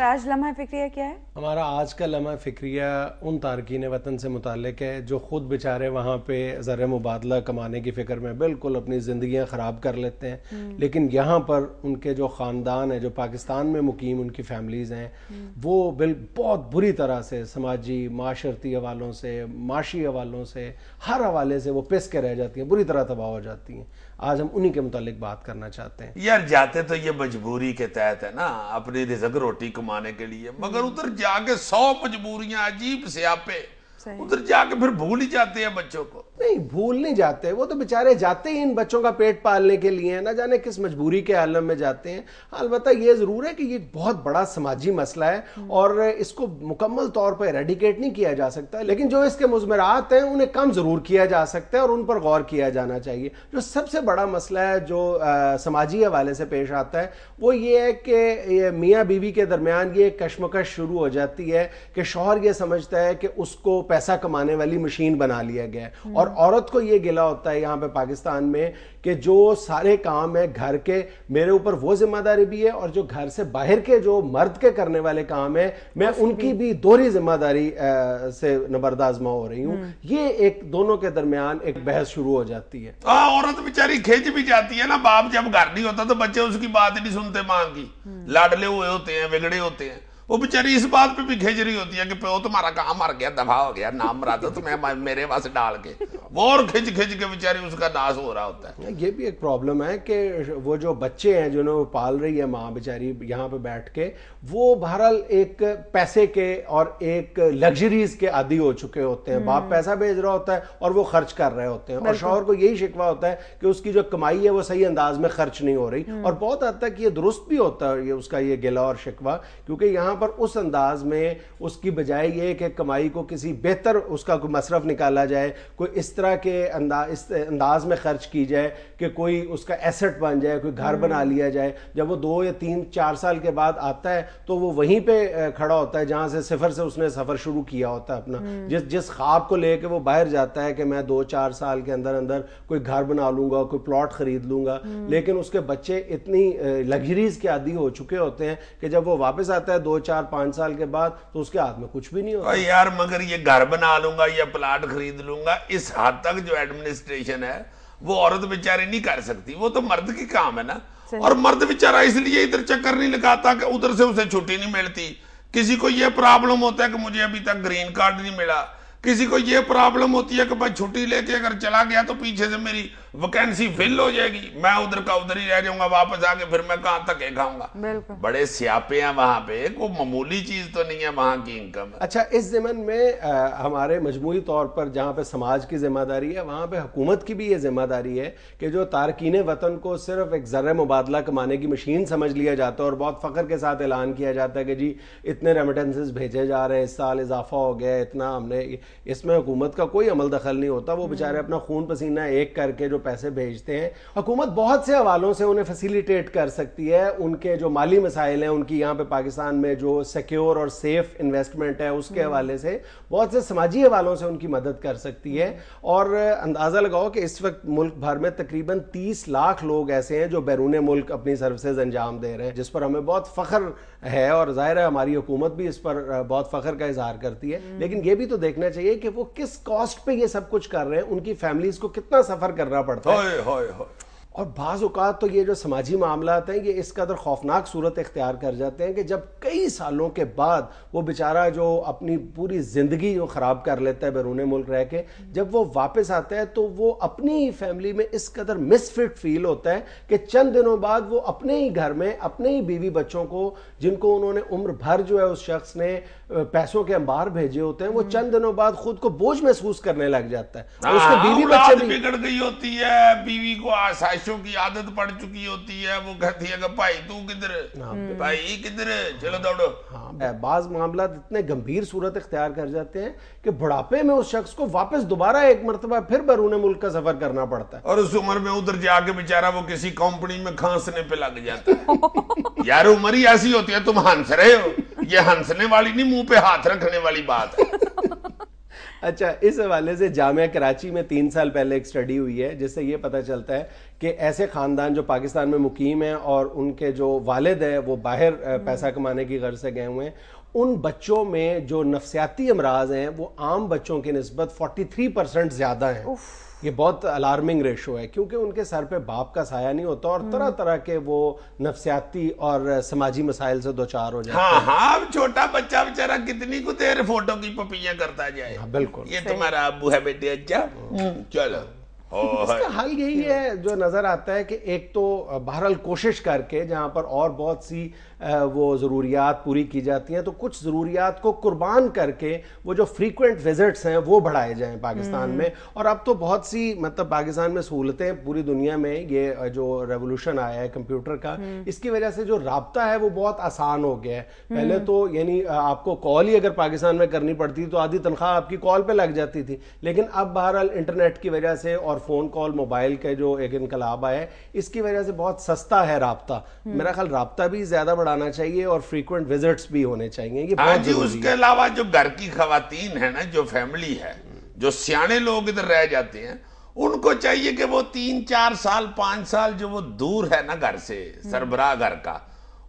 آج لمحہ فکریہ کیا ہے؟ ہمارا آج کا لمحہ فکریہ ان تارکین وطن سے متعلق ہے جو خود بیچارے وہاں پہ زر مبادلہ کمانے کی فکر میں بالکل اپنی زندگیاں خراب کر لیتے ہیں، لیکن یہاں پر ان کے جو خاندان ہیں، جو پاکستان میں مقیم ان کی فیملیز ہیں، وہ بہت بری طرح سے سماجی معاشرتی حوالوں سے، معاشی حوالوں سے، ہر حوالے سے وہ پس کے رہ جاتی ہیں، بری طرح تباہ ہو جاتی ہیں۔ آج ہم انہی کے متعلق بات کرنا چاہتے ہیں۔ یار جاتے تو یہ مجبوری کے تحت ہے نا، اپنی رزق روٹی کمانے کے لیے، مگر ادھر جا کے 100 مجبوریاں عجیب سیاپے، ادھر جا کے پھر بھول ہی جاتے ہیں بچوں کو۔ نہیں بھول نہیں جاتے، وہ تو بیچارے جاتے ہی ان بچوں کا پیٹ پالنے کے لیے، نہ جانے کس مجبوری کے عالم میں جاتے ہیں۔ البتہ یہ ضرور ہے کہ یہ بہت بڑا سماجی مسئلہ ہے اور اس کو مکمل طور پر ایریڈیکیٹ نہیں کیا جا سکتا، لیکن جو اس کے مضمرات ہیں انہیں کم ضرور کیا جا سکتا ہے اور ان پر غور کیا جانا چاہیے۔ جو سب سے بڑا مسئلہ ہے جو سماجی حوالے سے پیش آتا ہے وہ یہ ہے کہ میاں بیوی کے درمیان یہ کشمکش شروع ہو جاتی ہے کہ شوہر یہ سمجھتا ہے کہ اس کو پیسہ کمانے والی مشین بنا لیا گیا ہے، اور عورت کو یہ گلہ ہوتا ہے یہاں پہ پاکستان میں کہ جو سارے کام ہے گھر کے میرے اوپر وہ ذمہ داری بھی ہے، اور جو گھر سے باہر کے جو مرد کے کرنے والے کام ہیں میں ان کی بھی دوہری ذمہ داری سے نبردآزما ہو رہی ہوں۔ یہ ایک دونوں کے درمیان ایک بحث شروع ہو جاتی ہے۔ عورت بیچاری کھینچ بھی جاتی ہے نا، باپ جب گھر نہیں ہوتا تو بچے اس کی بات نہیں سنتے، ماں کی لاڈلے ہوئے ہوتے ہیں، بگڑے ہوتے ہیں، وہ بیچاری اس بات پہ بھی کھینچ رہی ہوتی ہے کہ پیو تمہارا کہاں مر گیا، دفعہ ہو گیا، نام مراتا تمہیں میرے پاس ڈال کے، وہ اور کھینچ کے بیچاری اس کا ناس ہو رہا ہوتا ہے۔ یہ بھی ایک پرابلم ہے کہ وہ جو بچے ہیں جنہوں پال رہی ہے ماں بیچاری یہاں پہ بیٹھ کے، وہ بہرحال ایک پیسے کے اور ایک لگژریز کے عادی ہو چکے ہوتے ہیں۔ باپ پیسہ بھیج رہا ہوتا ہے اور وہ خرچ کر رہے ہوتے ہیں، اور شوہر کو یہی شکوہ ہوتا ہے کہ اس کی جو کمائی ہے وہ صحیح انداز میں خرچ نہیں ہو رہی، اور بہت حد تک یہ درست بھی ہوتا ہے اس کا یہ گلہ اور شکوہ، کیونکہ یہاں پر اس انداز میں اس کی بجائے یہ کہ کمائی کو کسی بہتر اس کا کوئی مصرف نکالا جائے، کوئی اس طرح کے انداز میں خرچ کی جائے کہ کوئی اس کا ایسٹ بن جائے، کوئی گھر بنا لیا جائے، جب وہ 2 یا 3 4 سال کے بعد آتا ہے تو وہ وہیں پہ کھڑا ہوتا ہے جہاں سے صفر سے اس نے سفر شروع کیا ہوتا ہے اپنا، جس خواب کو لے کے وہ باہر جاتا ہے کہ میں 2-4 سال کے اندر اندر کوئی گھر بنا لوں گا، کوئی پلاٹ خرید لوں گا، لیکن اس کے بچے اتنی لگژریز کے عادی ہو چکے ہوتے ہیں کہ جب وہ واپس آتا ہے 2-4-5 سال کے بعد تو اس کے ہاتھ میں کچھ بھی نہیں ہوتا۔ یار مگر یہ گھر بنا لوں گا یا پلاٹ خرید لوں گا، اس حد تک جو ایڈمنسٹریشن ہے وہ عورت بیچاری نہیں کر سکتی، وہ تو مرد کی کام ہے نا۔ اور مرد بیچارہ اس لیے ادھر چکر نہیں لگاتا کہ ادھر سے اسے چھٹی نہیں ملتی، کسی کو یہ پرابلم ہوتا ہے کہ مجھے ابھی تک گرین کارڈ نہیں ملا، کسی کو یہ پرابلم ہوتی ہے کہ میں چھٹی لے کے اگر چلا گیا تو پیچھے سے میری ویکینسی فل ہو جائے گی، میں ادھر کا ادھر ہی رہ جاؤں گا، واپس آ کے پھر میں کہاں تک کھاؤں گا۔ بڑے سیاپے ہیں وہاں پہ، کوئی معمولی چیز تو نہیں ہے وہاں کی انکم۔ اچھا، اس ضمن میں ہمارے مجموعی طور پر جہاں پہ سماج کی ذمہ داری ہے وہاں پہ حکومت کی بھی یہ ذمہ داری ہے کہ جو تارکین وطن کو صرف ایک زر مبادلہ کمانے کی مشین سمجھ لیا جاتا ہے اور بہت فخر کے ساتھ اعلان کیا جاتا ہے کہ جی اتنے ریمیٹنسز بھیجے جا رہے ہیں، اس سال اضافہ ہو گیا اتنا، ہم نے اس میں حکومت کا کوئی عمل دخل نہیں ہوتا، وہ بیچارے اپنا خون پسینہ ایک کر کے جو پیسے بھیجتے ہیں۔ حکومت بہت سے حوالوں سے انہیں فیسیلیٹیٹ کر سکتی ہے، ان کے جو مالی مسائل ہیں، ان کی یہاں پہ پاکستان میں جو سیکیور اور سیف انویسٹمنٹ ہے اس کے حوالے سے بہت سے سماجی حوالوں سے ان کی مدد کر سکتی ہے۔ اور اندازہ لگاؤ کہ اس وقت ملک بھر میں تقریباً 30 لاکھ لوگ ایسے ہیں جو بیرون ملک اپنی سروسز انجام دے رہے ہیں، جس پر ہمیں بہت فخر ہے، اور ظاہر ہے ہماری حکومت بھی اس پر بہت فخر کا اظہار کرتی ہے، لیکن یہ بھی تو دیکھنا چاہیے کہ وہ کس کاسٹ پہ یہ سب کچھ کر رہے ہیں، ان کی فیملیز کو کتنا سفر کرنا پڑتا ہے۔ اور بعض اوقات تو یہ جو سماجی معاملات ہیں یہ اس قدر خوفناک صورت اختیار کر جاتے ہیں کہ جب کئی سالوں کے بعد وہ بیچارہ جو اپنی پوری زندگی جو خراب کر لیتا ہے بیرون ملک رہ کے، جب وہ واپس آتا ہے تو وہ اپنی فیملی میں اس قدر مس فٹ فیل ہوتا ہے کہ چند دنوں بعد وہ اپنے ہی گھر میں اپنے ہی بیوی بچوں کو، جن کو انہوں نے عمر بھر جو ہے اس شخص نے پیسوں کے انبار بھیجے ہوتے ہیں، وہ چند دنوں بعد خود کو بوجھ محسوس کرنے لگ جاتا ہے۔ اس کے بیوی بچے بھی بگڑ گئی ہوتی ہے، بیوی کو آسائشوں کی عادت پڑ چکی ہوتی ہے، وہ کہتی ہے کہ بھائی تو کدھر، بھائی کدھر، چلو دوڑو۔ بعض معاملات اتنے گمبھیر صورت اختیار کر جاتے ہیں کہ بڑھاپے میں اس شخص کو واپس دوبارہ ایک مرتبہ پھر بیرون ملک کا سفر کرنا پڑتا ہے، اور اس عمر میں ادھر جا کے بیچارہ وہ کسی کمپنی میں کھانسنے پہ لگ جاتا ہے۔ یار عمر ہی ایسی ہوتی ہے، تم ہنس رہے ہو، یہ ہنسنے والی نہیں، منہ پہ ہاتھ رکھنے والی بات ہے۔ اچھا، اس حوالے سے جامعہ کراچی میں 3 سال پہلے ایک اسٹڈی ہوئی ہے جس سے یہ پتہ چلتا ہے کہ ایسے خاندان جو پاکستان میں مقیم ہیں اور ان کے جو والد ہیں وہ باہر پیسہ کمانے کی غرض سے گئے ہوئے ہیں، ان بچوں میں جو نفسیاتی امراض ہیں وہ عام بچوں کی نسبت 43% زیادہ ہیں. یہ بہت الارمنگ ریشو ہے کیونکہ ان کے سر پہ باپ کا سایہ نہیں ہوتا اور طرح طرح کے وہ نفسیاتی اور سماجی مسائل سے دوچار ہو جاتے ہیں. ہاں چھوٹا بچہ بیچارہ کتنی کو دیر فوٹو کی پپیاں کرتا جائے. بالکل، یہ تمہارا ابو ہے بیٹے، اچھا چلو. اس کا حل یہی ہے جو نظر آتا ہے کہ ایک تو بہرحال کوشش کر کے جہاں پر اور بہت سی وہ ضروریات پوری کی جاتی ہیں تو کچھ ضروریات کو قربان کر کے وہ جو فریکوینٹ وزٹس ہیں وہ بڑھائے جائیں پاکستان میں. اور اب تو بہت سی مطلب پاکستان میں سہولتیں پوری دنیا میں، یہ جو ریولوشن آیا ہے کمپیوٹر کا، اس کی وجہ سے جو رابطہ ہے وہ بہت آسان ہو گیا ہے. پہلے تو یعنی آپ کو کال ہی اگر پاکستان میں کرنی پڑتی تو آدھی تنخواہ آپ کی کال پہ لگ جاتی تھی، لیکن اب بہرحال انٹرنیٹ کی وجہ سے اور فون کال موبائل کے جو ایک انقلاب آیا ہے اس کی وجہ سے بہت سستا ہے رابطہ. میرا خیال رابطہ بھی زیادہ بڑھانا چاہیے اور فریکوینٹ وزٹس بھی ہونے چاہیے. یہ بہت ضروری ہے. اس کے علاوہ جو گھر کی خواتین ہیں نا، جو فیملی ہے، جو سیانے لوگ ادھر رہ جاتے ہیں، ان کو چاہیے کہ وہ 3-4 سال 5 سال جو وہ دور ہے نا گھر سے، سربراہ گھر کا،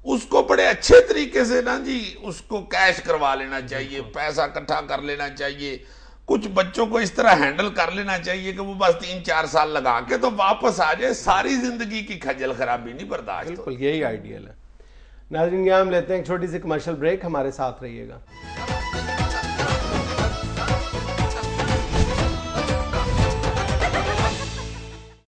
اس کو بڑے اچھے طریقے سے نا جی اس کو کیش کروا لینا چاہیے، پیسہ اکٹھا کر لینا چاہیے. کچھ بچوں کو اس طرح ہینڈل کر لینا چاہیے کہ وہ بس 3-4 سال لگا کے تو واپس آ جائے، ساری زندگی کی خجل خرابی نہیں برداشت. بالکل یہی آئیڈیل ہے. ناظرین، یہاں ہم لیتے ہیں ایک چھوٹی سی کمرشل بریک، ہمارے ساتھ رہیے گا.